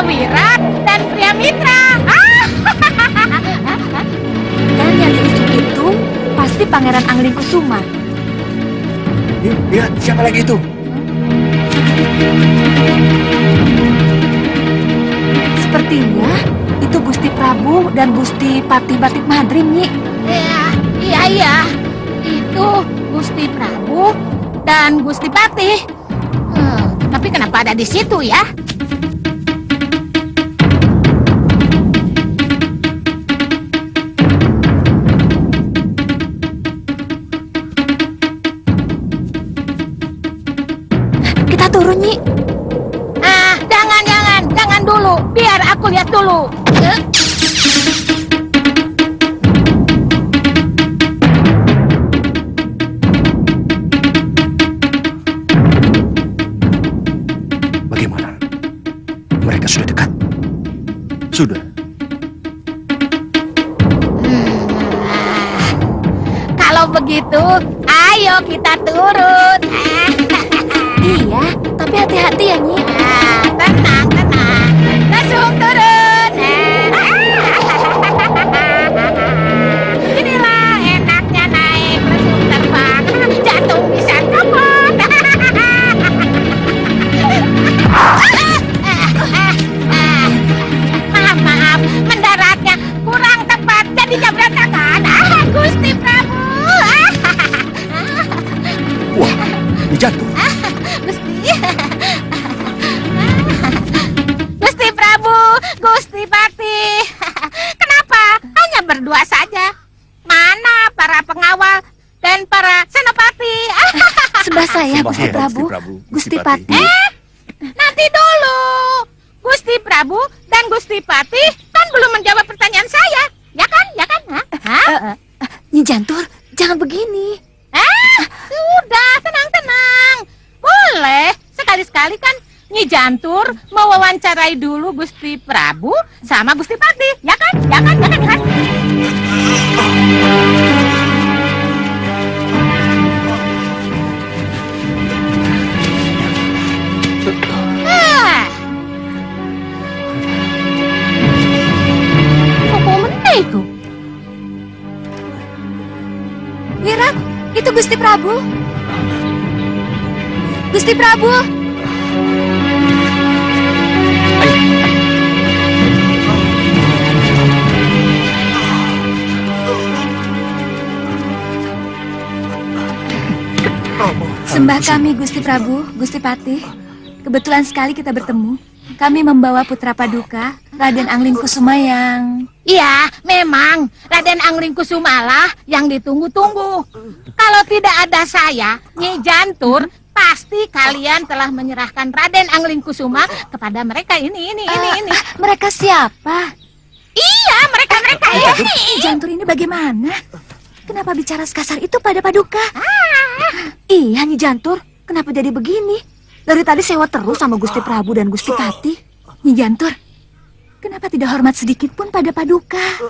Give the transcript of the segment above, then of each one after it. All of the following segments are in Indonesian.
Wira dan Priamitra. Dan yang diusung itu pasti Pangeran Anglingkusuma. Iya, siapa lagi itu? Sepertinya itu Gusti Prabu dan Gusti Patih Batik Madrim, Nyi. Iya. Itu Gusti Prabu dan Gusti Patih. Tapi kenapa ada di situ ya? Kita turun, Nyi. Jangan dulu. Biar aku lihat dulu. Bagaimana? Mereka sudah dekat? Sudah. Kalau begitu, ayo kita turun. Iya, tapi hati-hati ya, Nyi. Tenang. Langsung turun. Inilah enaknya naik langsung terbang. Jatuh bisa copot. Maaf, mendaratnya kurang tepat, jadinya berantakan. Gusti Prabu. Wah, ini jatuh. Gusti Prabu, Gusti Patih. Kenapa hanya berdua saja? Mana para pengawal dan para senopati? Sebelah saya, Gusti Prabu. Gusti Patih. Nanti dulu. Gusti Prabu dan Gusti Patih kan belum menjawab pertanyaan saya. Ya kan? Nyi Jantur, jangan begini. Sudah, tenang. Boleh, sekali-sekali kan Nyi Jantur mewawancarai dulu Gusti Prabu sama Gusti Patih. Ya kan? Sopo meneh itu? Wira, itu Gusti Prabu. Gusti Prabu. Sembah kami, Gusti Prabu, Gusti Patih. Kebetulan sekali kita bertemu. Kami membawa putra paduka, Raden Anglingkusuma yang... Iya, memang Raden Anglingkusuma lah yang ditunggu-tunggu. Kalau tidak ada saya, Nyi Jantur, pasti kalian telah menyerahkan Raden Anglingkusuma kepada mereka ini. Mereka siapa? Iya, mereka ini. Nyi Jantur ini bagaimana? Kenapa bicara sekasar itu pada paduka? Iya, Nyi Jantur, kenapa jadi begini? Dari tadi sewa terus sama Gusti Prabu dan Gusti Patih. Nyi Jantur, kenapa tidak hormat sedikit pun pada paduka?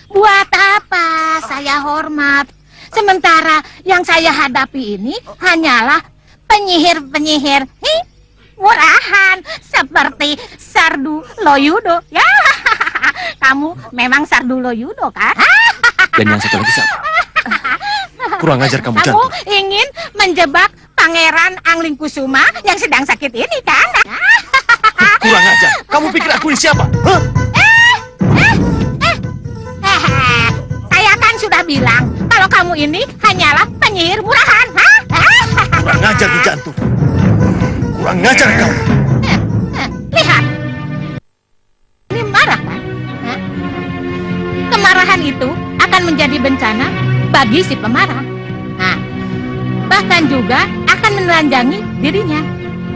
Buat apa saya hormat? Sementara yang saya hadapi ini hanyalah penyihir murahan seperti Sardu Loyudo. Ya, kamu memang Sardu Loyudo kan? Dan yang satu lagi siapa? Kurang ajar kamu, Jantur. Kamu ingin menjebak Pangeran Anglingkusuma yang sedang sakit ini kan? Kurang ajar. Kamu pikir aku ini siapa? Saya kan sudah bilang kalau kamu ini hanyalah penyihir murahan. Kurang ajar, Nyi Jantur. Kurang ajar kamu. Lihat. Ini marah kan? Kemarahan itu akan menjadi bencana bagi si pemarah. Bahkan juga akan menelanjangi dirinya,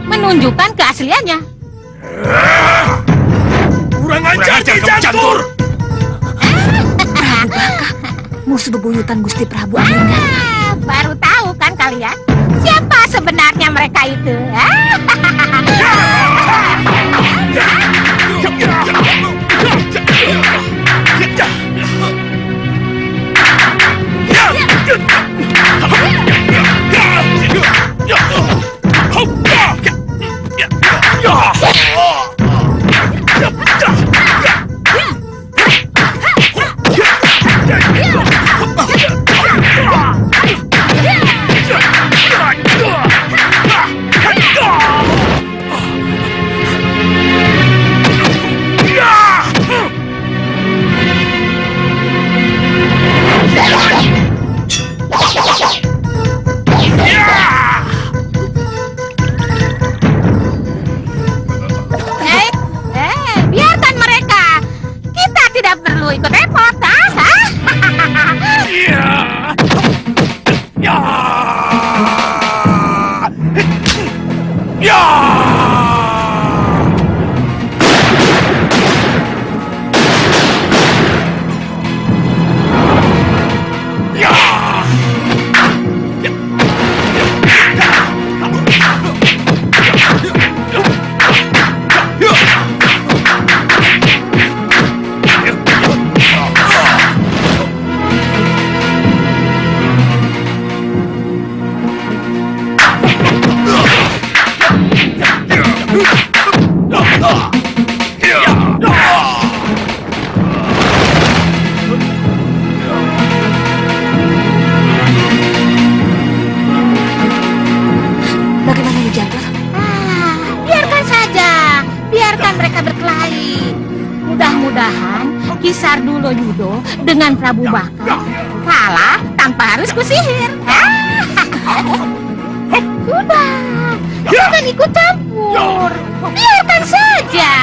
menunjukkan keasliannya. Kurang ajar, Nyi Jantur. Prabu Baka, musuh bebuyutan Gusti Prabu Anglingga. Baru tahu kan kalian siapa sebenarnya mereka itu? Biar dulu Yudo dengan Prabu Baka kalah tanpa harus kusihir. Sudah, jangan ikut campur. Biarkan saja.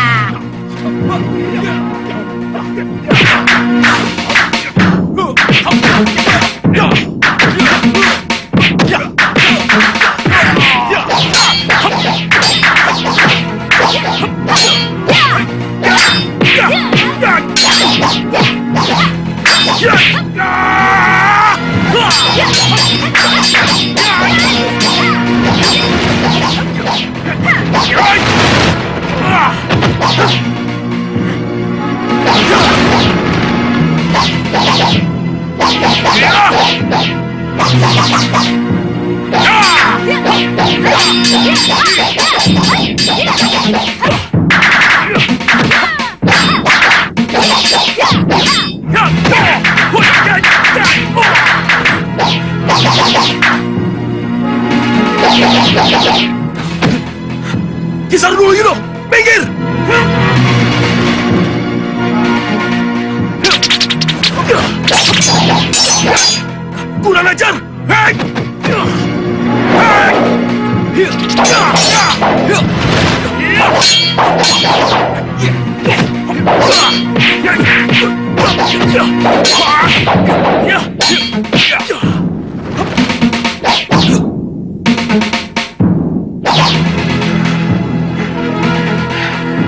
Kisar dulu, Yudo! Minggir! Kurang ajar! Hei!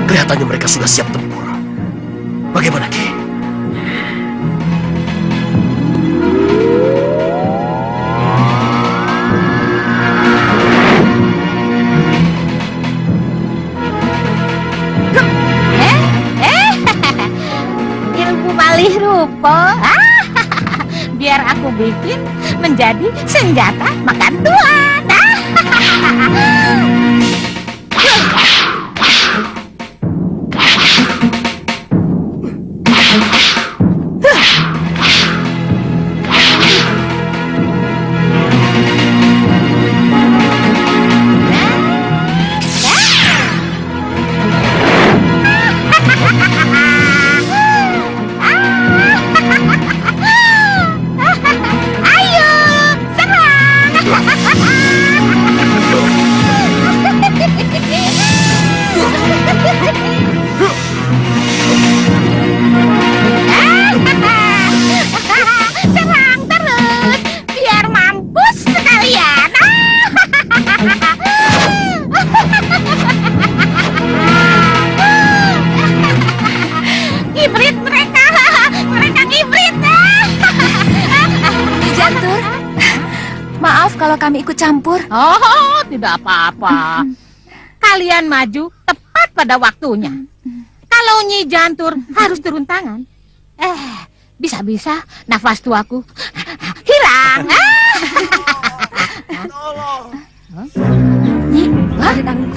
Kelihatannya mereka sudah siap tempur. Bagaimana, Ki? Ilmu malih rupa. Biar aku bikin menjadi senjata makan tuan. Kalau kami ikut campur. Oh, tidak apa-apa. Kalian maju tepat pada waktunya. Kalau Nyi Jantur harus turun tangan, bisa-bisa nafas tuaku hilang. Nyi, Raden Angling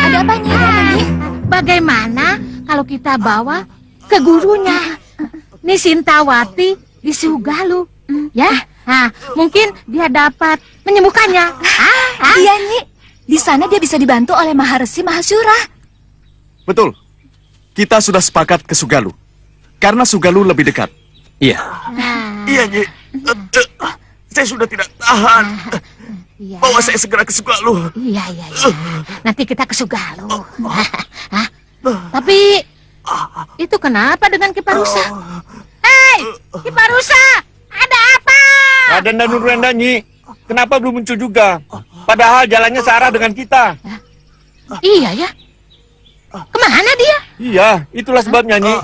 Ada apa, Nyi? Bagaimana kalau kita bawa ke gurunya, Nisintawati di Sugalu, ya? Nah, mungkin dia dapat menyembuhkannya. Iya, Nyi. Di sana dia bisa dibantu oleh Maharesi Mahasura. Betul. Kita sudah sepakat ke Sugalu. Karena Sugalu lebih dekat. Iya. Nah, Iya, Nyi. Saya sudah tidak tahan. iya. Bawa saya segera ke Sugalu. Iya. Nanti kita ke Sugalu. Tapi itu kenapa dengan Kiparusa? Hei, Kiparusa, ada apa? Raden dan Nurwenda, Nyi. Kenapa belum muncul juga? Padahal jalannya searah dengan kita. Iya ya. Kemana dia? Iya, itulah sebabnya, Nyi.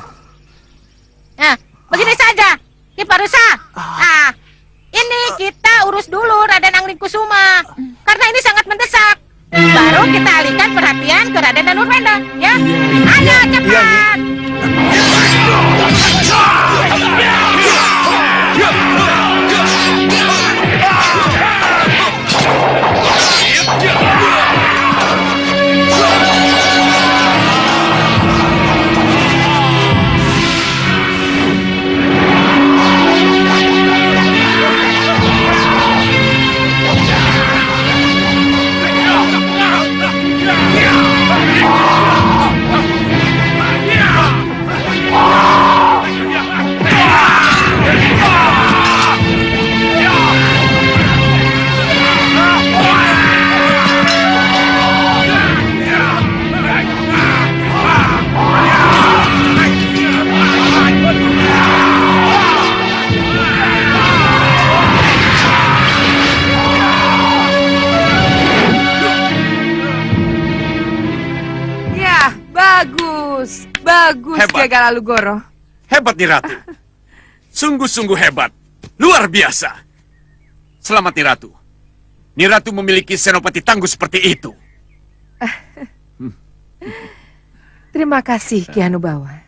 Nah, begini saja, Kiparusa. Ini kita urus dulu Raden Angling Kusuma. Karena ini sangat mendesak. Baru kita alihkan perhatian ke Raden dan Nurwenda, ya? Ayo, cepat! Bagus, Hebat. Ki Galaguro. Hebat nih Ratu. Sungguh-sungguh hebat. Luar biasa. Selamat nih Ratu. Nih Ratu memiliki senopati tangguh seperti itu. Terima kasih, Ki Hanubawa.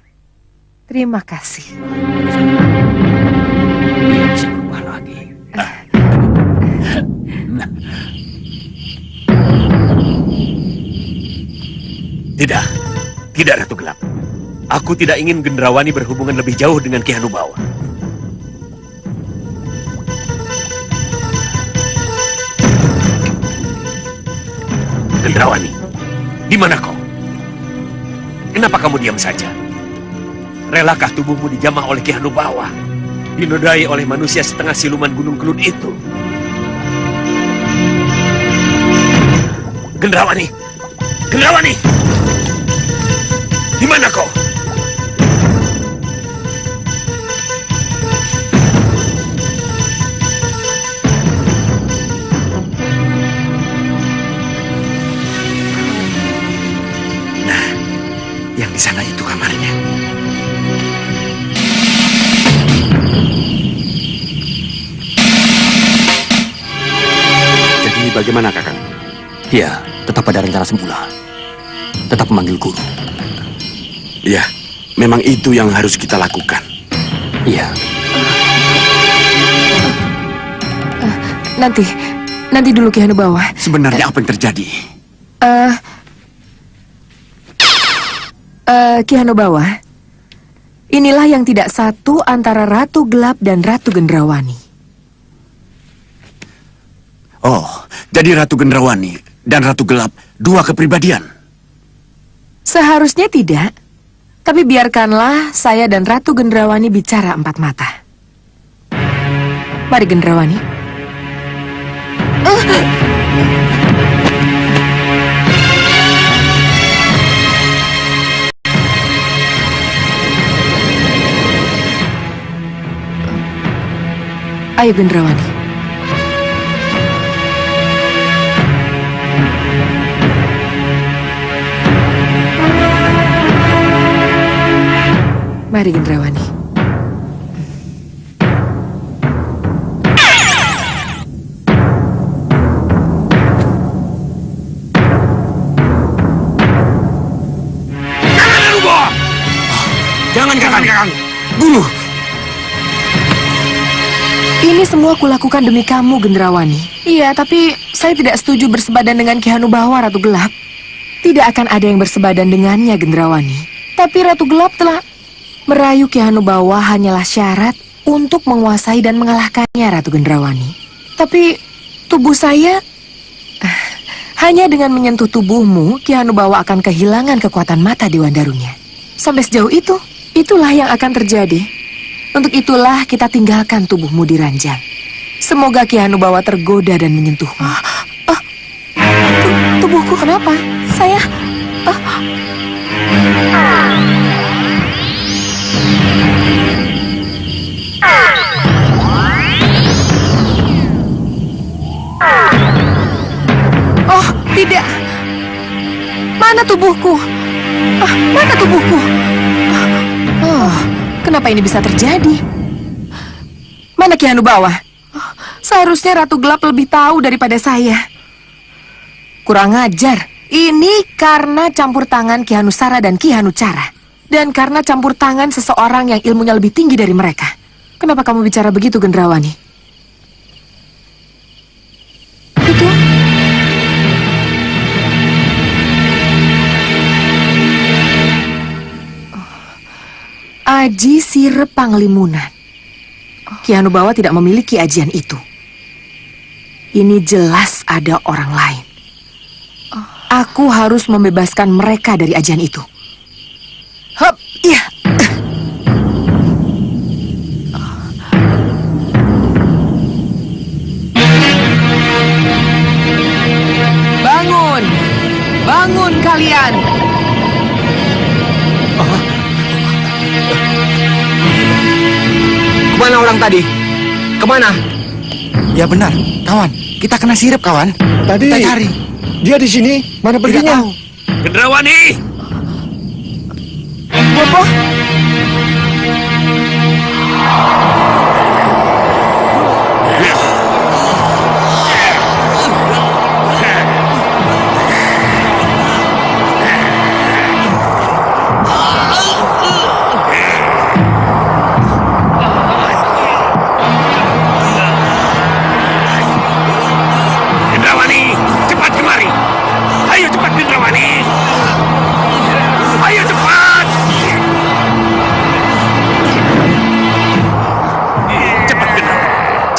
Terima kasih. Dia bisa berubah lagi. Tidak. Tidak, Ratu Gelap. Aku tidak ingin Gendrawani berhubungan lebih jauh dengan Ki Hanubawa. Gendrawani, di mana kau? Kenapa kamu diam saja? Relakah tubuhmu dijamah oleh Ki Hanubawa? Dinodai oleh manusia setengah siluman Gunung Kelut itu? Gendrawani! Gendrawani! Di mana kau? Nah, yang di sana itu kamarnya. Jadi bagaimana, Kakang? Ya, tetap pada rencana semula. Tetap memanggil guru. Ya, memang itu yang harus kita lakukan. Iya. Nanti dulu Ki Hanubawa. Sebenarnya apa yang terjadi? Ki Hanubawa, inilah yang tidak satu antara Ratu Gelap dan Ratu Gendrawani. Oh, jadi Ratu Gendrawani dan Ratu Gelap dua kepribadian. Seharusnya tidak, tapi biarkanlah saya dan Ratu Gendrawani bicara empat mata. Mari Gendrawani. Ayo Gendrawani. Mari Gendrawani. Jangan, Kakang. Guru, Ini semua kulakukan demi kamu, Gendrawani. Iya, tapi saya tidak setuju bersebadan dengan Ki Hanubawa, Ratu Gelap. Tidak akan ada yang bersebadan dengannya, Gendrawani. Tapi Ratu Gelap telah merayu Ki Hanubawa hanyalah syarat untuk menguasai dan mengalahkannya, Ratu Gendrawani. Tapi tubuh saya hanya dengan menyentuh tubuhmu, Ki Hanubawa akan kehilangan kekuatan mata Dewa Darunya. Sampai sejauh itu, itulah yang akan terjadi. Untuk itulah kita tinggalkan tubuhmu di ranjang. Semoga Ki Hanubawa tergoda dan menyentuhmu. Tubuhku kenapa? Saya... Oh, tidak. Mana tubuhku? Mana tubuhku? Oh, kenapa ini bisa terjadi? Mana Ki Hanubawa? Seharusnya Ratu Gelap lebih tahu daripada saya. Kurang ajar. Ini karena campur tangan Ki Hanusara dan Ki Hanucara. Dan karena campur tangan seseorang yang ilmunya lebih tinggi dari mereka. Kenapa kamu bicara begitu, Gendrawani? Itu... Aji Sirep Panglimunan. Ki Hanubawa tidak memiliki ajian itu. Ini jelas ada orang lain. Aku harus membebaskan mereka dari ajian itu. Hup, iya. Bangun! Bangun kalian! kemana orang tadi? Kemana? Ya benar, kawan. Kita kena sirip, kawan. Tadi Kita cari. dia di sini, mana Tidak perginya? tahu. Gendrawani! Bobo. Gendrawani, cepat kemari. Ayo cepat Gendrawani. Ayo cepat. Cepat Gendrawani.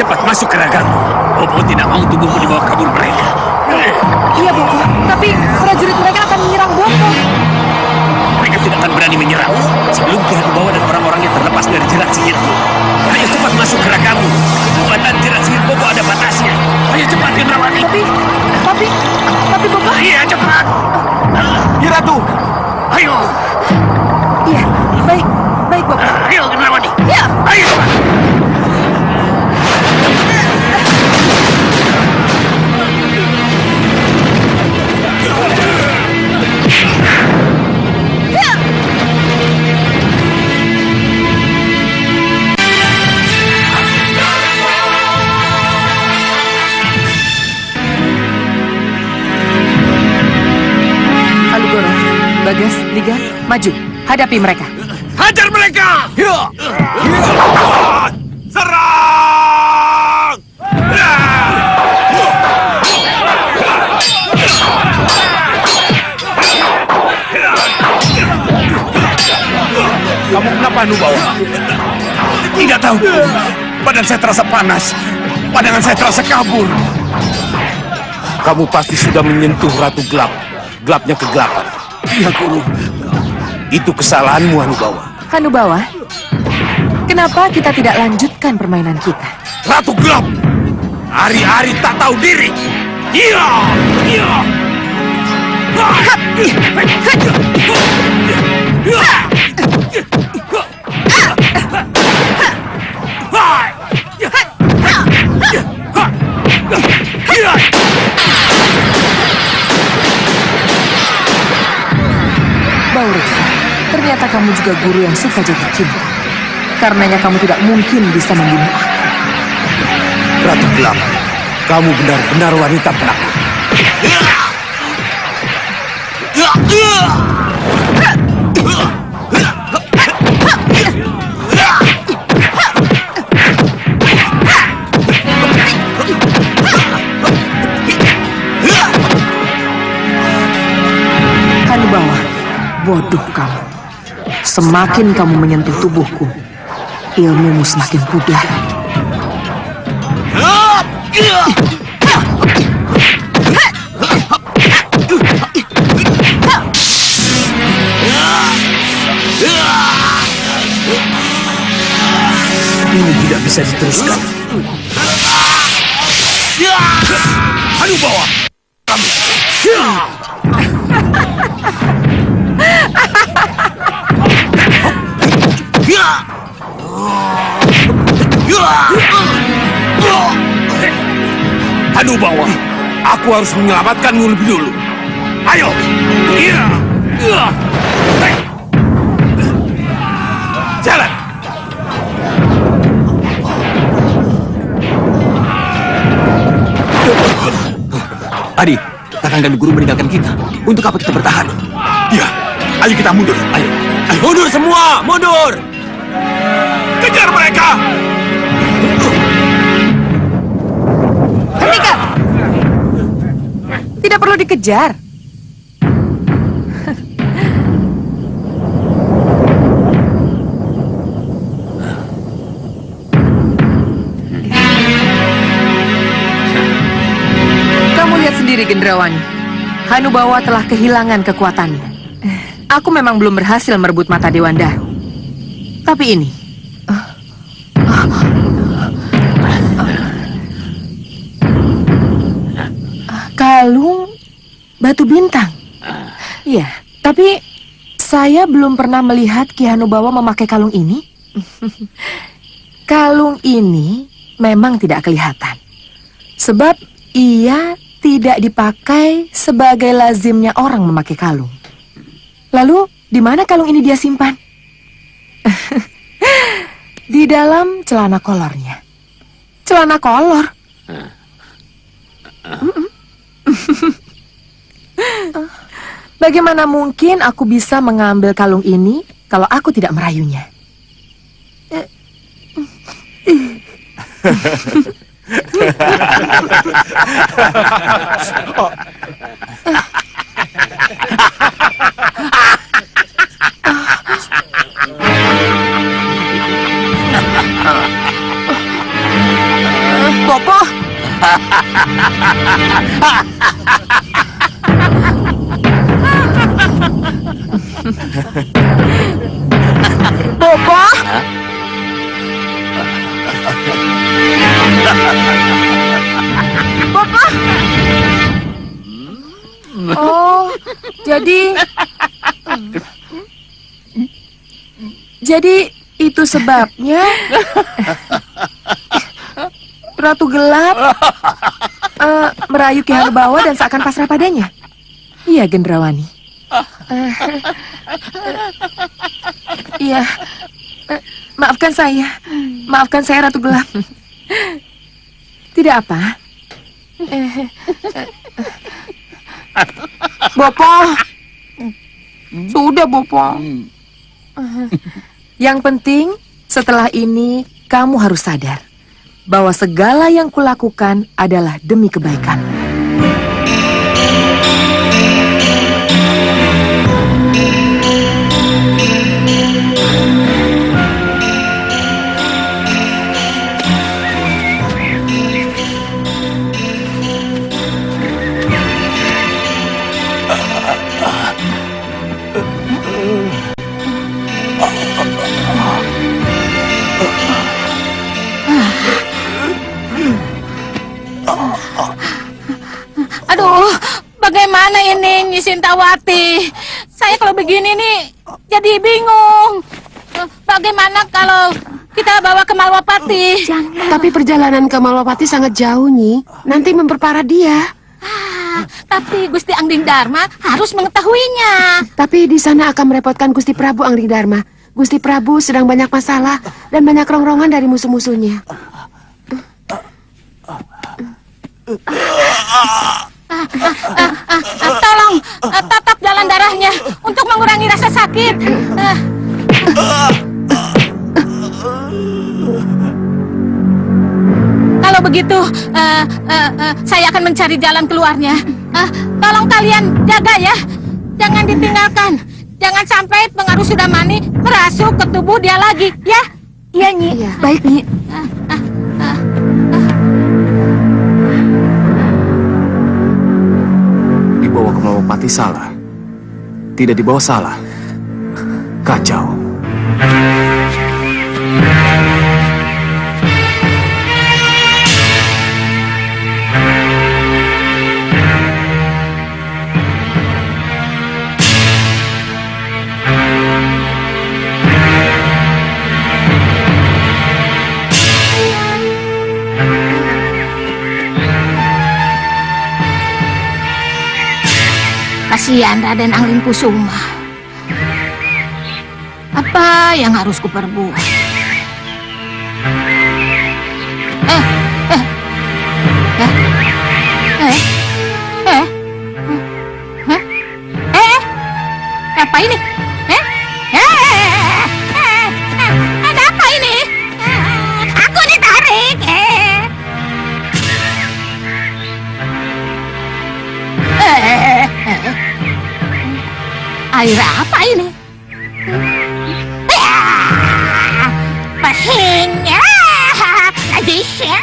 Cepat masuk ke ragamu. Bobo tidak mau tubuhmu dibawa kabur mereka. Iya, Bobo. Tapi prajurit mereka akan menyerang Bobo. Mereka tidak akan berani menyerang sebelum Ki Hanubawa dan orang-orangnya terlepas dari jerat sihirku. Ayo cepat masuk ke ragamu. Kekuatan jerat sihir Bobo ada batasnya. Ayo cepat Gendrawani. Tapi Bobo. Iya cepat. Ya Ratu. Ayo. Iya, baik Bobo. Ayo Gendrawani. Ya. Ayo cepat. Alugoro, Bagas, Liga, maju, hadapi mereka. Hajar mereka. Serang. Kamu kenapa Hanubawa? Tidak tahu. Badan saya terasa panas. Pandangan saya terasa kabur. Kamu pasti sudah menyentuh Ratu Gelap. Gelapnya kegelapan. Iya guru. Itu kesalahanmu Hanubawa. Hanubawa, kenapa kita tidak lanjutkan permainan kita? Ratu Gelap. Hari-hari tak tahu diri. Iya. Iya. Bauriksa, ternyata kamu juga guru yang suka jatuh cinta. Karenanya kamu tidak mungkin bisa membunuh aku. Ratu Gelap, kamu benar-benar wanita penakut. Hanubawa, bodoh kamu. Semakin kamu menyentuh tubuhku, ilmumu semakin pudar. Ini tidak bisa diteruskan. Hanubawa. Hanubawa, aku harus menyelamatkanmu lebih dulu. Ayo. Iya. Jalan. Adi, Kakang dan guru meninggalkan kita. Untuk apa kita bertahan? Ya, ayo kita mundur. Ayo. Mundur semua, mundur! Kejar mereka. Hentikan! Tidak perlu dikejar. Kamu lihat sendiri, Gendrawani. Hanubawa telah kehilangan kekuatannya. Aku memang belum berhasil merebut mata Dewan Daru. Tapi ini... kalung batu bintang. Iya, tapi saya belum pernah melihat Ki Hanubawa memakai kalung ini. Kalung ini memang tidak kelihatan. Sebab ia tidak dipakai sebagai lazimnya orang memakai kalung. Lalu, di mana kalung ini dia simpan? Di dalam celana kolornya. Celana kolor? Bagaimana mungkin aku bisa mengambil kalung ini kalau aku tidak merayunya? Bopo. Bopo. Bopo. Oh, jadi itu sebabnya Ratu Gelap merayu Ki Hanubawa dan seakan pasrah padanya. Iya, Gendrawani. Iya, maafkan saya Ratu Gelap. Tidak apa. Bopo, sudah Bopo. Yang penting setelah ini kamu harus sadar bahwa segala yang kulakukan adalah demi kebaikan. Aduh, bagaimana ini Nyi Sintawati? Saya kalau begini nih jadi bingung. Bagaimana kalau kita bawa ke Malwapati? Tapi perjalanan ke Malwapati sangat jauh, Nyi. Nanti memperparah dia. Tapi Gusti Angling Dharma harus mengetahuinya. Tapi di sana akan merepotkan Gusti Prabu Angling Dharma. Gusti Prabu sedang banyak masalah dan banyak rongrongan dari musuh-musuhnya. Tolong tatap jalan darahnya untuk mengurangi rasa sakit. Kalau begitu, saya akan mencari jalan keluarnya. Tolong kalian jaga ya, jangan ditinggalkan. Jangan sampai pengaruh Sudamani merasuk ke tubuh dia lagi, ya? Iya, Nyi. Baik, Nyi. Dibawa ke Malwapati salah. Tidak dibawa salah. Kacau. Kasihan Raden Angling Kusuma. Apa yang harus kuperbuat? Apa ini? Ada apa ini? Aku ditarik. Air apa ini? Pahingnya najisnya.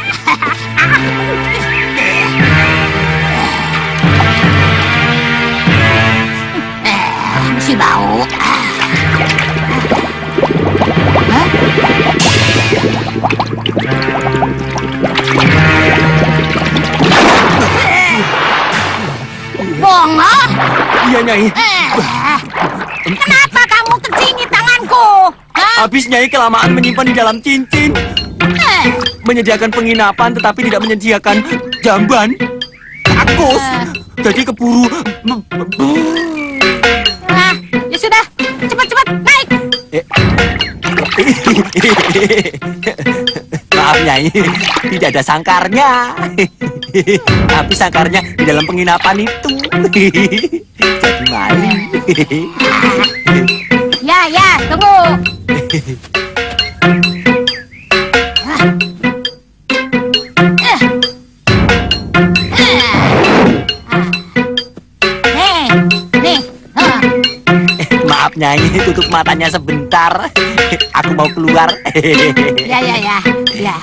Masih bau. Bongo? Iya, Nyai. Kenapa kamu kecingi tanganku? Habis Nyai kelamaan menyimpan di dalam cincin. Menyediakan penginapan tetapi tidak menyediakan jamban. Kakus. Jadi keburu. Ya sudah, cepat-cepat naik. Maaf Nyai, tidak ada sangkarnya. Tapi sangkarnya di dalam penginapan itu. Jadi maling. Ya, tunggu. Nih. Maaf Nyai, tutup matanya sebentar. Aku mau keluar. Ya.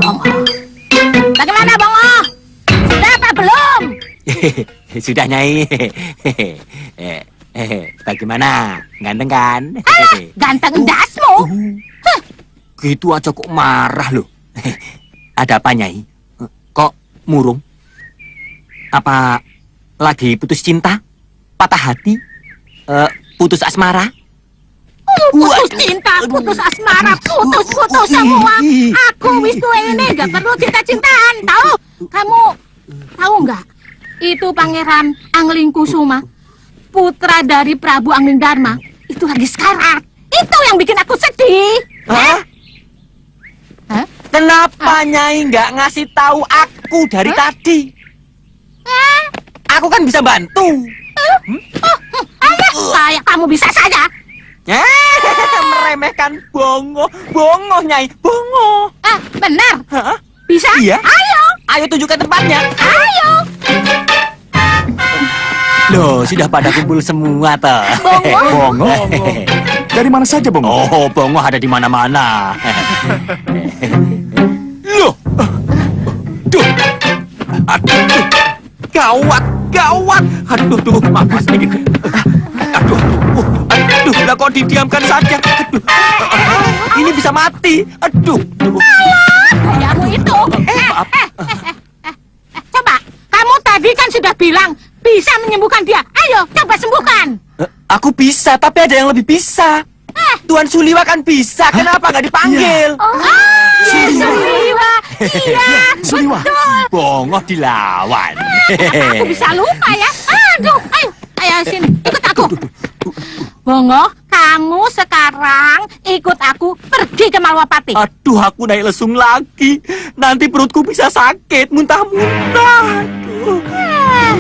Bongo. Bagaimana, Bongo? Sudah apa belum? Sudah Nyai. Bagaimana? Ganteng kan? Ganteng dasmu. Gitu aja kok marah loh. Ada apa Nyai? Kok murung? Apa lagi putus cinta? Patah hati? Putus asmara? Putus cinta, putus asmara, putus semua. Aku wis tua ini gak perlu cinta-cintaan, tahu? Kamu tahu nggak? Itu Pangeran Anglingkusuma, putra dari Prabu Anglingdarma. Itu lagi sekarat. Itu yang bikin aku sedih. Hah? Kenapa Nyai nggak ngasih tahu aku dari tadi? Aku kan bisa bantu. Kayak kamu bisa saja. Meremehkan Bongo. Bongo Nyai, Bongo. Benar. Hah? Bisa? Iya. Ayo, Tunjukkan tempatnya. ayo. Loh, sudah pada kumpul semua toh. Bongo? Bongo? Dari mana saja, Bongo? Oh, Bongo ada di mana-mana. Loh. Duh. Aduh. Gawat. Aduh, maaf sedikit. Aduh, lah kok didiamkan saja. Aduh. Ini bisa mati. Aduh. Kamu itu. Coba, kamu tadi kan sudah bilang bisa menyembuhkan dia. Ayo, coba sembuhkan. Aku bisa, tapi ada yang lebih bisa. Tuan Suliwa kan bisa. Kenapa nggak dipanggil? Suliwa. Iya, Suliwa. betul. Bongo dilawan. Aku bisa lupa ya. Aduh, ayo sini, ikut aku. Bongo, kamu sekarang ikut aku pergi ke Malwapati. Aduh, aku naik lesung lagi. Nanti perutku bisa sakit, muntah-muntah. Aduh.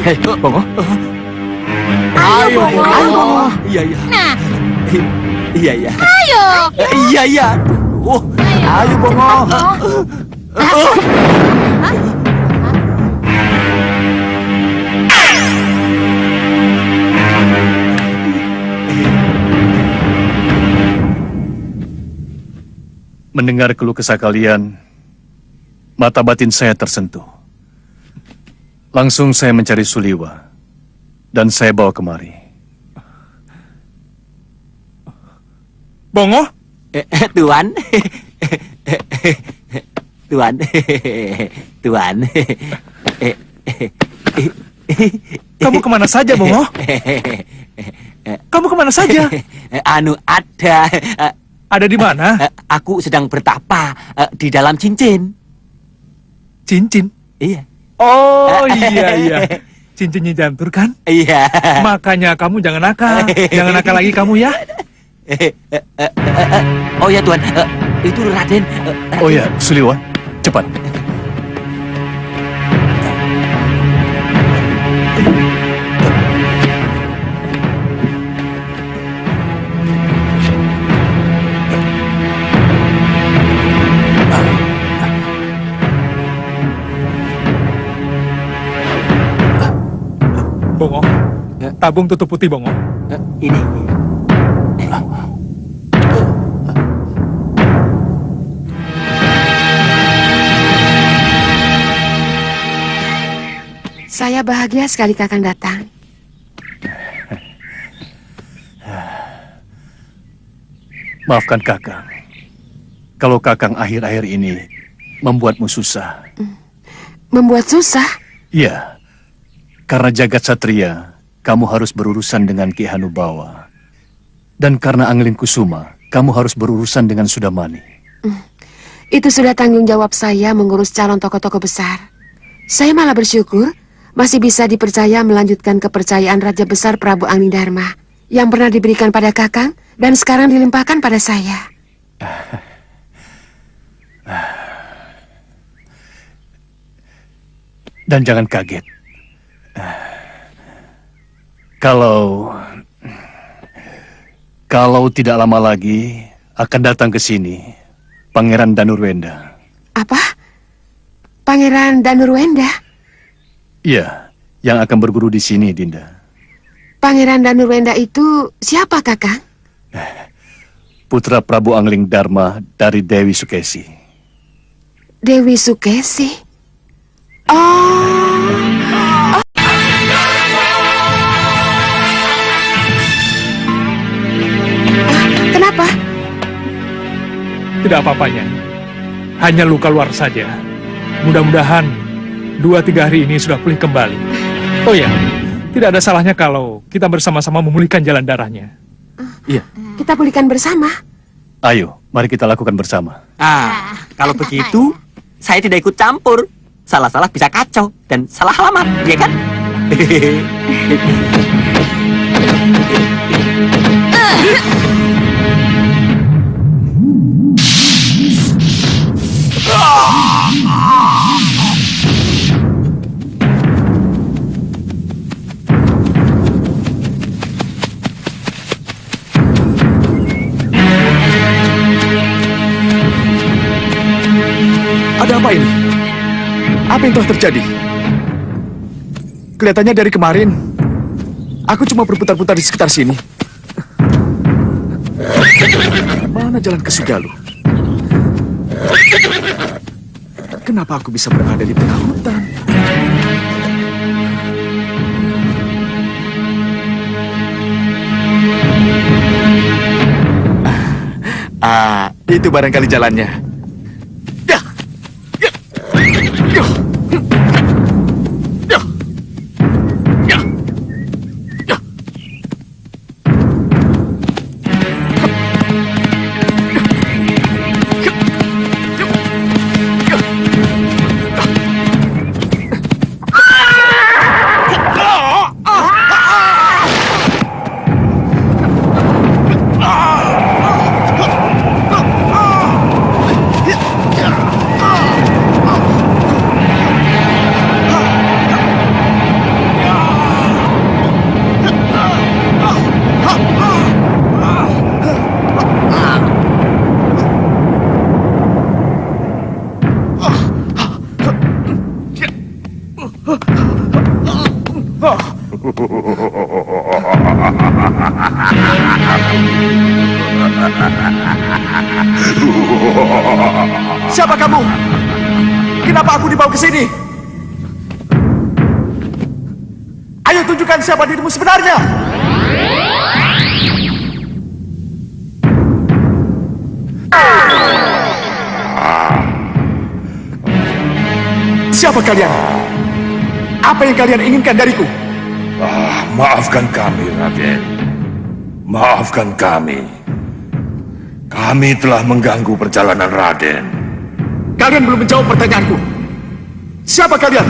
Hei, Bongo. Ayo, Bongo. Iya. Nah, Iya. ayo. Iya. Oh, Ayo, Bongo. Mendengar keluh kesah kalian, mata batin saya tersentuh. Langsung saya mencari Suliwa, dan saya bawa kemari. Bongo? Tuan. Tuan. Kamu kemana saja, Bongo? Kamu kemana saja? Ada. Ada di mana? Aku sedang bertapa di dalam cincin. Cincin. Iya. Oh, iya. Cincinnya Jantur kan? Iya. Makanya kamu jangan nakal. Jangan nakal lagi kamu ya. Oh ya Tuan, itu Raden. Oh ya, Suliwa, cepat. Bongo. Tabung tutup putih, Bongo. Ini. Saya bahagia sekali Kakang datang. Maafkan Kakang, kalau Kakang akhir-akhir ini membuatmu susah. Membuat susah? Iya, karena jagat satria, kamu harus berurusan dengan Ki Hanubawa. Dan karena Anglingkusuma, kamu harus berurusan dengan Sudamani. Itu sudah tanggung jawab saya mengurus calon tokoh-tokoh besar. Saya malah bersyukur masih bisa dipercaya melanjutkan kepercayaan Raja Besar Prabu Anglingdarma yang pernah diberikan pada Kakang dan sekarang dilimpahkan pada saya. Dan jangan kaget. Kalau tidak lama lagi akan datang ke sini Pangeran Danurwenda. Apa? Pangeran Danurwenda? Iya, yang akan berguru di sini, Dinda. Pangeran Danurwenda itu siapa, Kakang? Putra Prabu Angling Dharma dari Dewi Sukesi. Dewi Sukesi. Oh. Kenapa? Tidak apa-apanya. Hanya luka luar saja. Mudah-mudahan 2-3 hari ini sudah pulih kembali. Oh ya, tidak ada salahnya kalau kita bersama-sama memulihkan jalan darahnya. Iya. Kita pulihkan bersama. Ayo, mari kita lakukan bersama. Kalau begitu, saya tidak ikut campur. Salah-salah bisa kacau dan salah alamat, ya kan? Ada apa ini? Apa yang telah terjadi? Kelihatannya dari kemarin, aku cuma berputar-putar di sekitar sini. Mana jalan ke Sugalu? Kenapa aku bisa berada di tengah hutan? Itu barangkali jalannya. Siapa kamu? Kenapa aku dibawa ke sini? Ayo tunjukkan siapa dirimu sebenarnya. Siapa kalian? Apa yang kalian inginkan dariku? Maafkan kami, Raden. Maafkan kami. Kami telah mengganggu perjalanan Raden. Kalian belum menjawab pertanyaanku. Siapa kalian?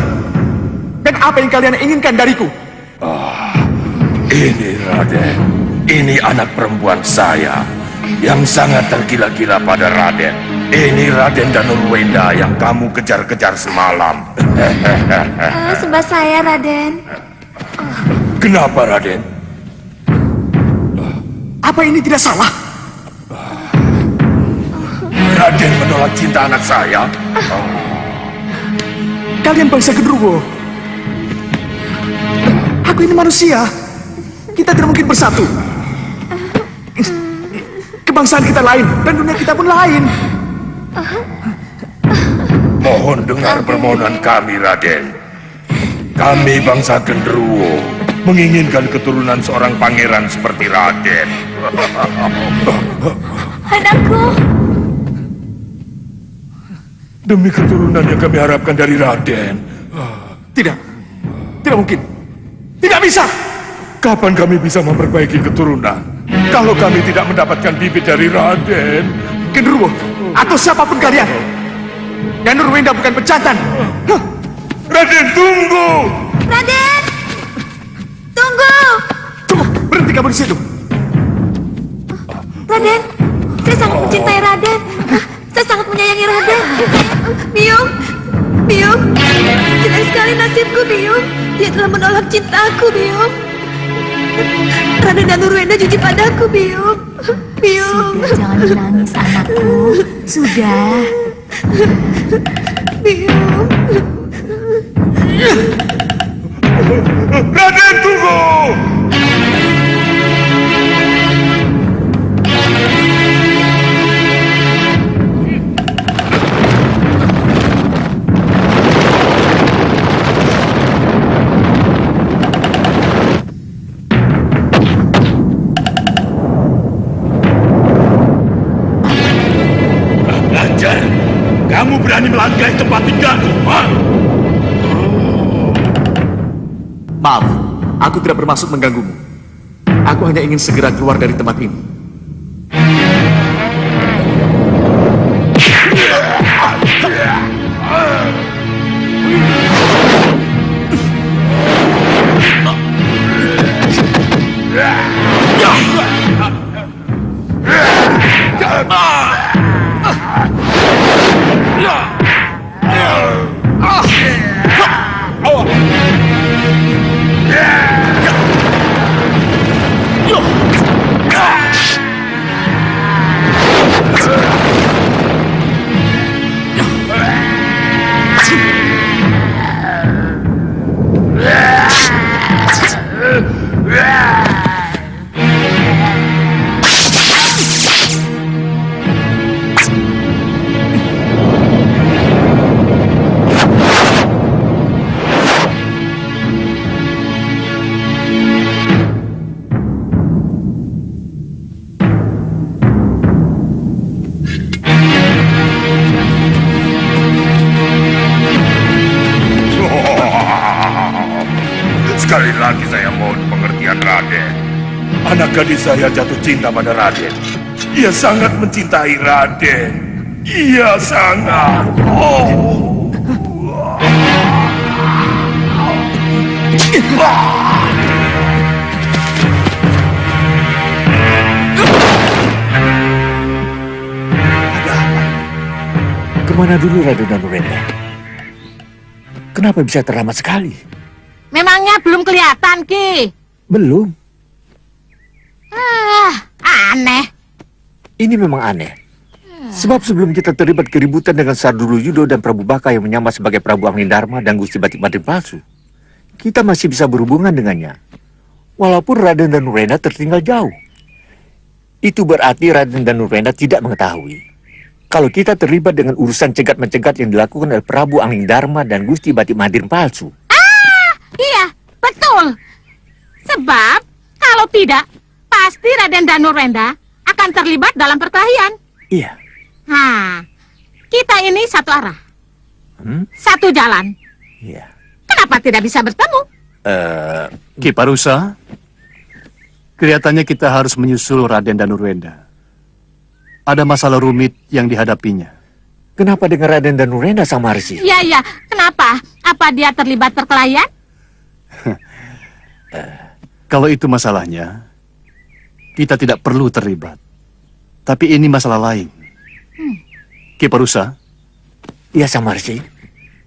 Dan apa yang kalian inginkan dariku? Ini Raden. Ini anak perempuan saya yang sangat tergila-gila pada Raden. Ini Raden Danurwenda yang kamu kejar-kejar semalam. Sembah saya, Raden. Kenapa, Raden? Apa ini tidak salah? Raden menolak cinta anak saya. Kalian bangsa genderuwo. Aku ini manusia. Kita tidak mungkin bersatu. Kebangsaan kita lain dan dunia kita pun lain. Mohon dengar permohonan kami, Raden. Kami bangsa genderuwo menginginkan keturunan seorang pangeran seperti Raden. Anakku. Demi keturunan yang kami harapkan dari Raden. Tidak. Tidak mungkin. Tidak bisa. Kapan kami bisa memperbaiki keturunan kalau kami tidak mendapatkan bibit dari Raden? Genderuwo atau siapapun kalian. Danurwenda bukan pejantan. Raden, tunggu! Raden! Tunggu! Cukup, berhenti kamu di situ. Raden, saya sangat mencintai Raden. Saya sangat menyayangi Raden. Biung, Biung, jelek sekali nasibku, Biung. Dia telah menolak cintaku, Biung. Raden Danurwenda jujur padaku, Biung. Biung. Sudah, jangan menangis, anakku. Sudah. Biung. Raden, tunggu! Ajar, kamu berani melangkahi tempat tinggalku, ha? Maaf, aku tidak bermaksud mengganggumu. Aku hanya ingin segera keluar dari tempat ini. Sekali lagi saya mohon pengertian Raden. Anak gadis saya jatuh cinta pada Raden. Ia sangat mencintai Raden. Ia sangat. Oh. Kemana dulu Raden Danurwenda? Kenapa bisa terlambat sekali? Memangnya belum kelihatan, Ki? Belum. Aneh. Ini memang aneh. Sebab sebelum kita terlibat keributan dengan Sardulu Yudo dan Prabu Baka yang menyamar sebagai Prabu Anglingdarma dan Gusti Batik Madin palsu, kita masih bisa berhubungan dengannya. Walaupun Raden Danurwenda tertinggal jauh. Itu berarti Raden Danurwenda tidak mengetahui kalau kita terlibat dengan urusan cegat-mencegat yang dilakukan oleh Prabu Anglingdarma dan Gusti Batik Madin palsu. Iya, betul. Sebab kalau tidak, pasti Raden Danurwenda akan terlibat dalam perkelahian. Iya. Nah, kita ini satu arah. Satu jalan. Iya. Kenapa tidak bisa bertemu? Ki Parusa, kelihatannya kita harus menyusul Raden Danurwenda. Ada masalah rumit yang dihadapinya. Kenapa dengan Raden Danurwenda Sang Maharsi? Iya. Kenapa? Apa dia terlibat perkelahian? Kalau itu masalahnya, kita tidak perlu terlibat. Tapi ini masalah lain. Ki Parusa? Iya, Sang Maharsi.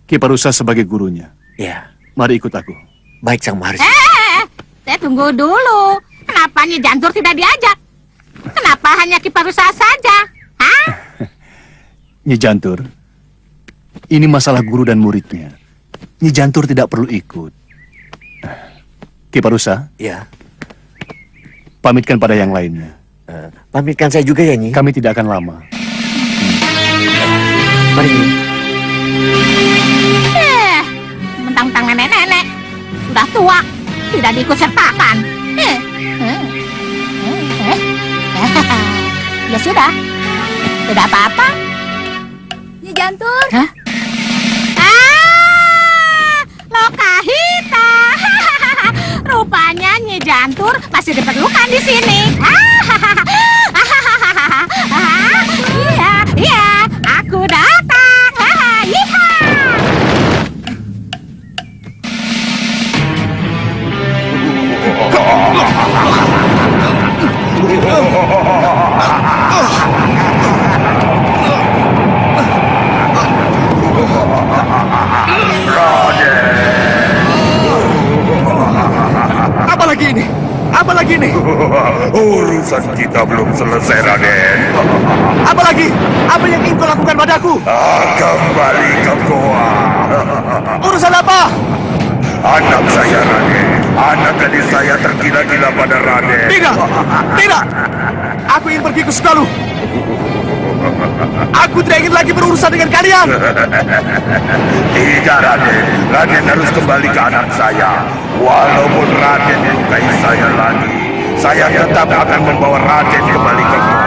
Ki Parusa sebagai gurunya. Iya. Mari ikut aku. Baik, Sang Maharsi. Saya tunggu dulu. Kenapa Nyi Jantur tidak diajak? Kenapa hanya Ki Parusa saja? Hah? Nyi Jantur, ini masalah guru dan muridnya. Nyi Jantur tidak perlu ikut. Ki Parusa? Ya. Pamitkan pada yang lainnya. Pamitkan saya juga ya, Nyi. Kami tidak akan lama. Mari, Nyi. Mentang-mentang nenek-nenek. Sudah tua. Tidak diikut sertakan. Ya sudah. Tidak apa-apa. Nyi Jantur. Hah? Lokahita. Rupanya Nyi Jantur masih diperlukan di sini. Iya, aku datang. Yiha. urusan kita belum selesai, Raden. Apalagi? Apa yang ingin kau lakukan padaku? Kembali ke goa. Urusan apa? Anak saya, Raden. Anak gadis saya tergila-gila pada Raden. Tidak! Tidak! Aku ingin pergi ke Sukalu. Aku tidak ingin lagi berurusan dengan kalian. Tidak, Raden. Raden harus kembali ke anak saya. Walaupun Raden melukai saya lagi, saya tetap akan membawa Raden kembali ke gua.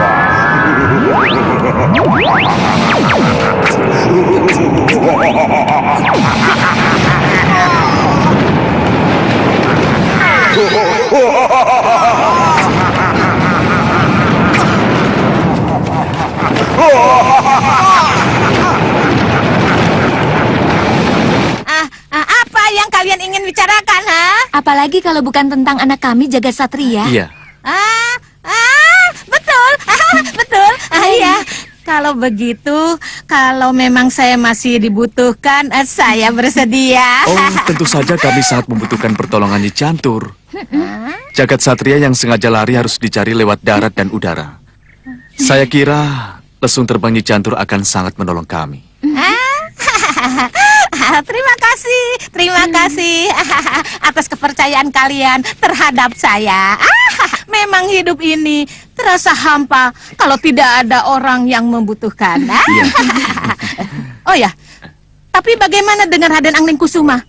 Apa yang kalian ingin bicarakan, ha? Apalagi kalau bukan tentang anak kami, Jagat Satria. Iya. Betul, betul. Iya. Kalau begitu, kalau memang saya masih dibutuhkan, saya bersedia. Oh, tentu saja kami sangat membutuhkan pertolongan Nyi Jantur. Jagat Satria yang sengaja lari harus dicari lewat darat dan udara. Saya kira lesung terbang Nyi Jantur akan sangat menolong kami. Terima kasih atas kepercayaan kalian terhadap saya. Memang hidup ini terasa hampa kalau tidak ada orang yang membutuhkan. Oh ya, tapi bagaimana dengan Raden Anglingkusuma?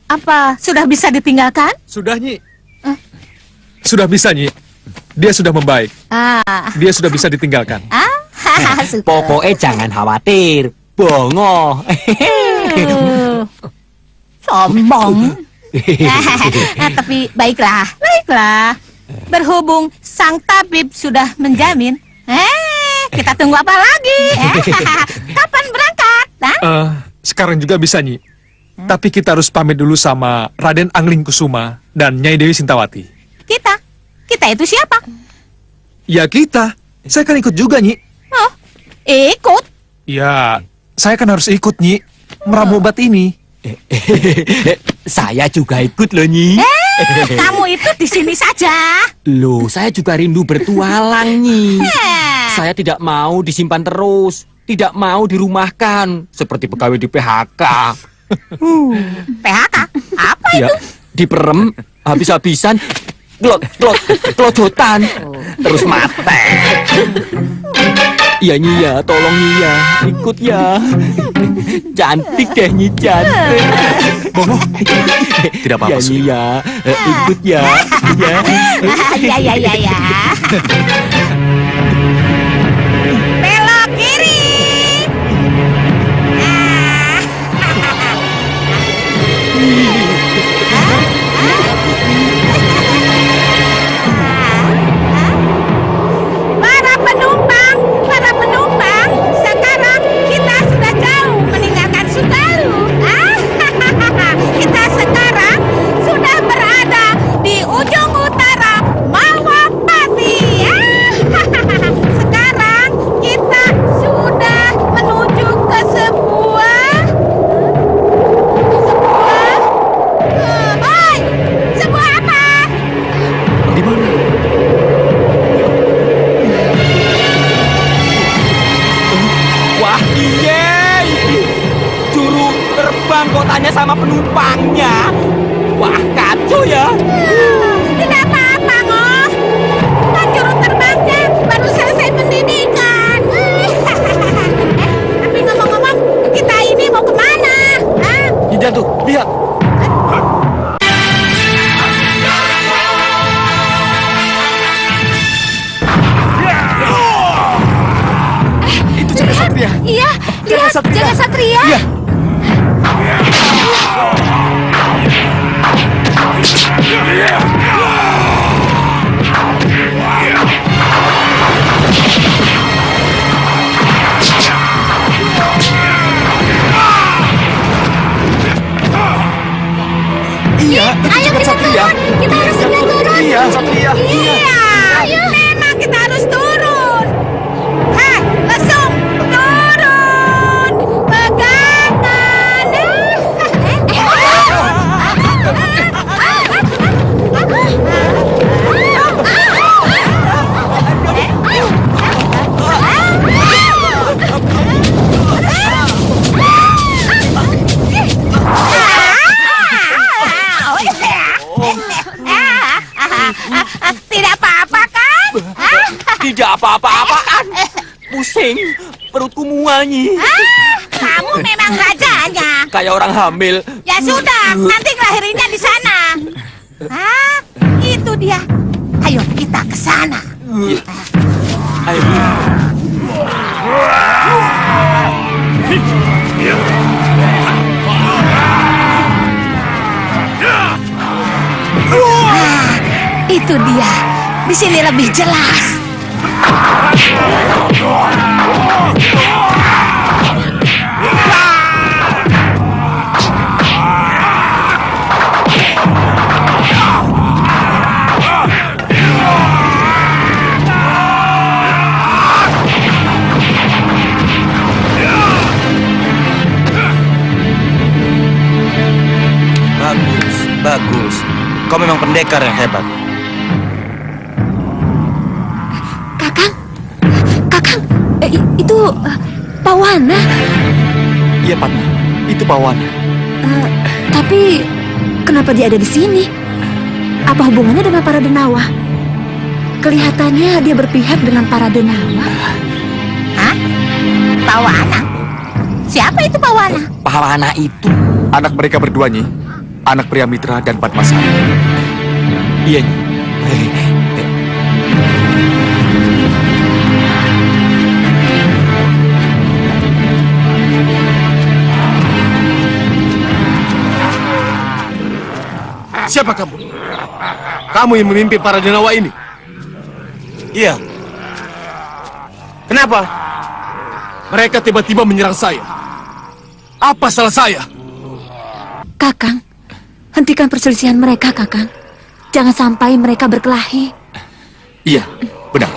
Apa sudah bisa ditinggalkan? Sudah, Nyi. Sudah bisa, Nyi. Dia sudah membaik. Dia sudah bisa ditinggalkan. Pokoknya jangan khawatir. Bongo. Sombong. Tapi baiklah. Berhubung sang tabib sudah menjamin, kita tunggu apa lagi? Kapan berangkat? Sekarang juga bisa, Nyi. Tapi kita harus pamit dulu sama Raden Anglingkusuma dan Nyai Dewi Sintawati. Kita itu siapa? Ya kita. Saya kan ikut juga, Nyi. Oh, ikut? Ya, saya kan harus ikut, Nyi. Meramu obat ini. Saya juga ikut loh, Nyi. Kamu itu di sini saja. Loh, saya juga rindu bertualang, Nyi. Saya tidak mau disimpan terus. Tidak mau dirumahkan. Seperti pegawai di PHK. PHK? Apa itu? Diperem, habis-habisan, gelodotan, terus mati. Iya, Nyi ya, tolong Nyi ya, ikut ya. Cantik deh, Nyi, cantik. Bongo, tidak apa-apa, ya, Nyi ya, ikut ya. Ya. Belok kiri. Para penumpang, sekarang kita sudah jauh meninggalkan Sukalu. Kita sekarang sudah berada di ujung utara Mawapati. Sekarang kita sudah menuju ke sebuah apa? Di mana? Wah, iya. Juru terbang kotanya sama penumpangnya. Wah, kacau ya. Tidak apa-apa, Ngoh. Kan juru terbangnya baru selesai pendidikan. Tapi ngomong-ngomong, kita ini mau kemana? Nyi Jantur, lihat. Itu Jagat Satria. Iya, lihat, Jagat Satria. Iya. Iya, itu Ayo Jagat kita Satria. turun. Kita harus segera turun. Iya, Satria. Iya. Memang kita harus turun. Lesung, turun. Pegang Pening, perutku mual, Nyi. Kamu memang rajanya. Kayak orang hamil. Ya sudah, nanti ngelahirinnya di sana. Itu dia. Ayo kita ke sana. Ayo. Itu dia. Di sini lebih jelas. Bagus. Kau memang pendekar yang hebat. Kakang, itu Pak Wana. Iya, Patna. Itu Pak Wana. Tapi kenapa dia ada di sini? Apa hubungannya dengan para denawa? Kelihatannya dia berpihak dengan para denawa. Pak Wana? Siapa itu Pak Wana? Pak Wana itu Anak mereka berdua, Nyi. Anak pria Mitra dan Padmasari. Iya, Nyi. Siapa kamu? Kamu yang memimpin para denawa ini? Iya. Kenapa? Mereka tiba-tiba menyerang saya. Apa salah saya? Kakang, hentikan perselisihan mereka, Kakang. Jangan sampai mereka berkelahi. Iya, benar.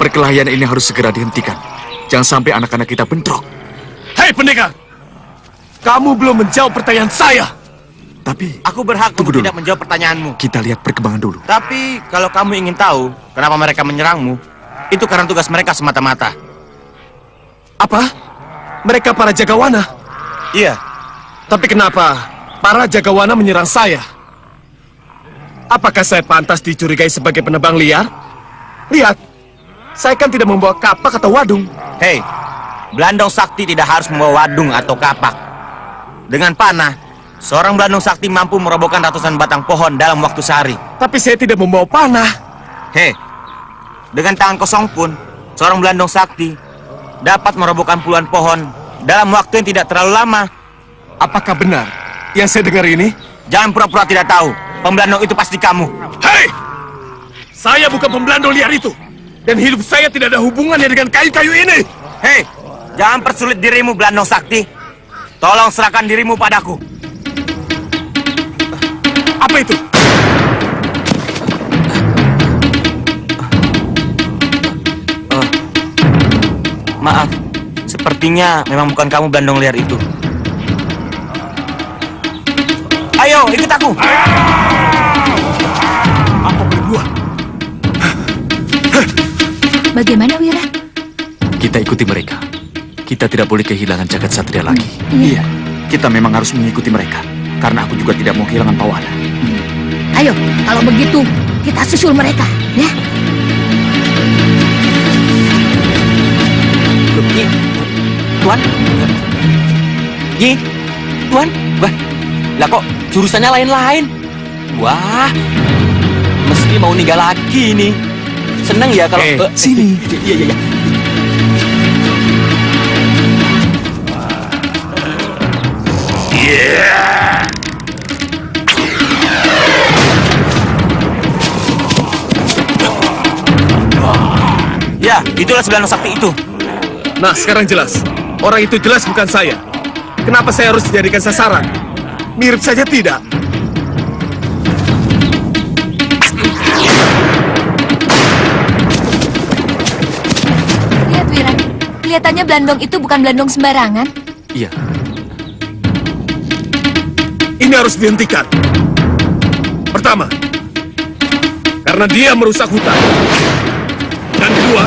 Perkelahian ini harus segera dihentikan. Jangan sampai anak-anak kita bentrok. Hei pendekar! Kamu belum menjawab pertanyaan saya. Tapi Aku berhak Tunggu untuk dulu. tidak menjawab pertanyaanmu. kita lihat perkembangan dulu. Tapi kalau kamu ingin tahu kenapa mereka menyerangmu, itu karena tugas mereka semata-mata. Apa? Mereka para jagawana? Iya. Tapi kenapa para jagawana menyerang saya? Apakah saya pantas dicurigai sebagai penebang liar? Lihat, saya kan tidak membawa kapak atau wadung. Hei, Blandong Sakti tidak harus membawa wadung atau kapak. Dengan panah, seorang Blandong Sakti mampu merobohkan ratusan batang pohon dalam waktu sehari. Tapi saya tidak membawa panah. Hei, dengan tangan kosong pun, seorang Blandong Sakti dapat merobohkan puluhan pohon dalam waktu yang tidak terlalu lama. Apakah benar yang saya dengar ini? Jangan pura-pura tidak tahu. Pembelandong itu pasti kamu. Hei! Saya bukan pembelandong liar itu. Dan hidup saya tidak ada hubungannya dengan kayu-kayu ini. Hei, jangan persulit dirimu, Blandong Sakti. Tolong serahkan dirimu padaku. Apa itu? Maaf, sepertinya memang bukan kamu Blandong liar itu. Ayo, ikut aku. Apa berdua? Bagaimana, Wira? Kita ikuti mereka. Kita tidak boleh kehilangan jagat satria lagi. Iya, kita memang harus mengikuti mereka. Karena aku juga tidak mau kehilangan Pawana. Ayo, kalau begitu kita susul mereka, ya. Nyi, Tuan. Nyi, Tuan. Wah, lah kok jurusannya lain-lain? Wah, mesti mau ninggal lagi nih. Seneng ya kalau... sini. Iya. Ya, itulah Blandong Sakti itu. Nah, sekarang jelas. Orang itu jelas bukan saya. Kenapa saya harus dijadikan sasaran? Mirip saja tidak. Lihat, Wira. Kelihatannya Blandong itu bukan Blandong sembarangan. Iya. Ini harus dihentikan. Pertama, karena dia merusak hutan. Dan kedua,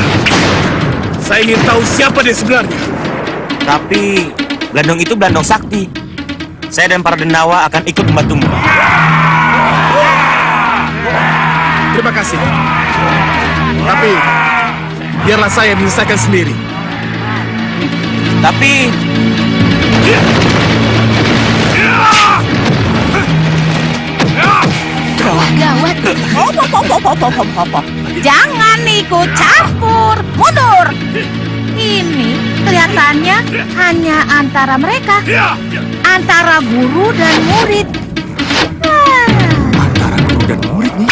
saya ingin tahu siapa dia sebenarnya. Tapi Blandong itu Blandong Sakti. Saya dan para denawa akan ikut membantumu. Terima kasih. Tapi biarlah saya menyelesaikan sendiri. Tapi Gawat. Jangan ikut campur. Mundur. Ini kelihatannya hanya antara mereka. Antara guru dan murid. Antara guru dan murid nih.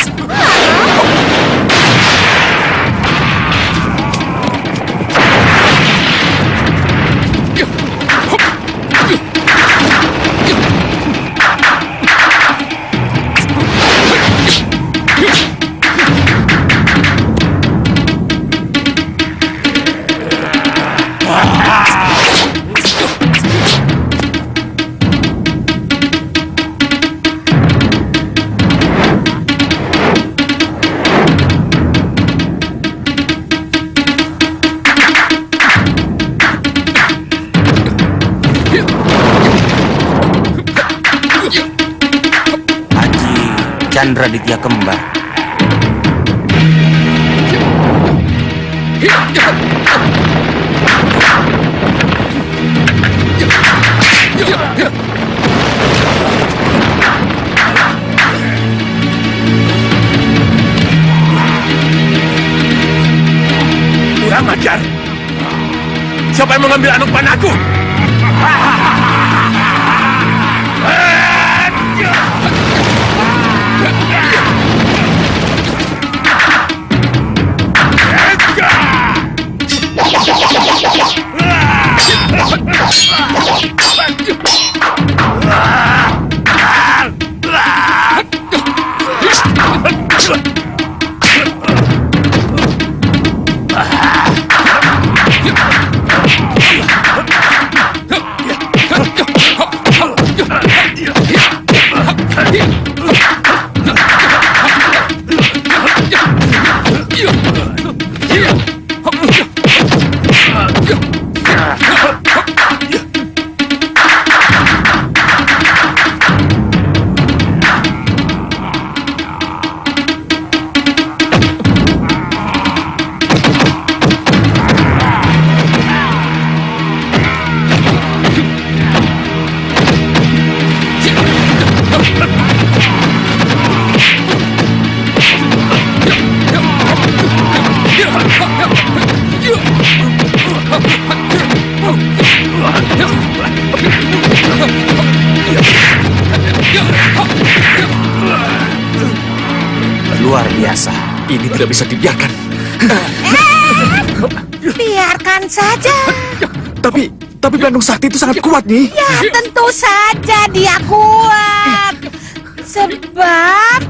Chandra Ditya Kembar. Kurang ajar. Siapa yang mengambil anak panahku? Luar biasa. Ini tidak bisa dibiarkan. Biarkan saja. Tapi Bandung Sakti itu sangat kuat nih. Ya, tentu saja dia kuat. Sebab...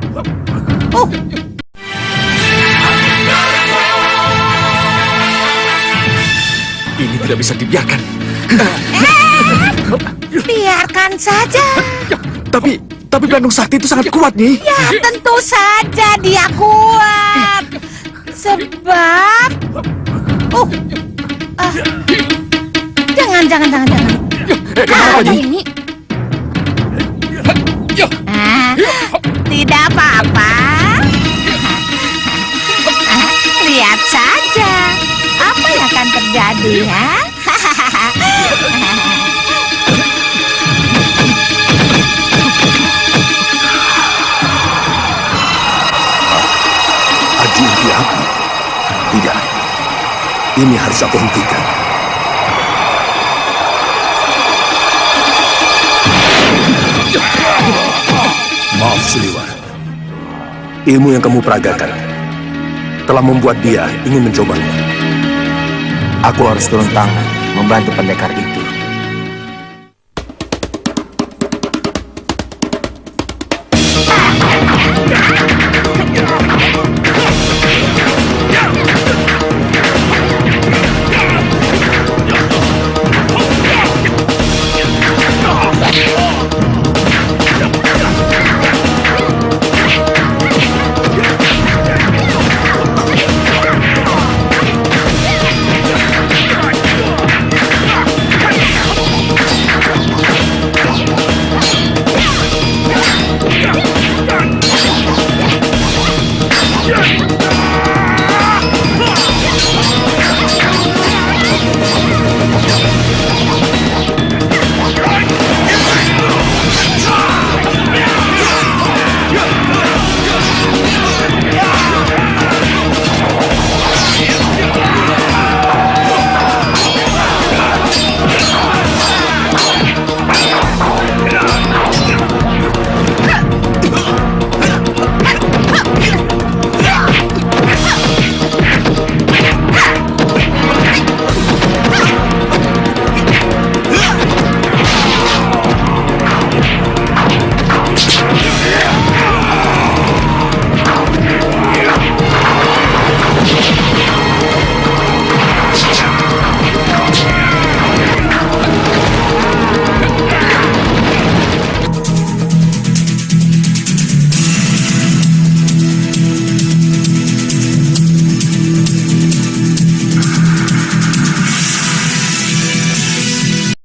Ini tidak bisa dibiarkan. Biarkan saja. Tapi Bandung Sakti itu sangat kuat nih. Ya, tentu saja dia kuat. Sebab... Jangan. Kenapa nih? Ini? Tidak apa-apa. Lihat saja. Apa yang akan terjadi, ha? Tidak. Ini harus aku hentikan. Maaf, Suliwar. Ilmu yang kamu peragakan telah membuat dia ingin mencobanya. Aku harus turun tangan membantu pendekar itu.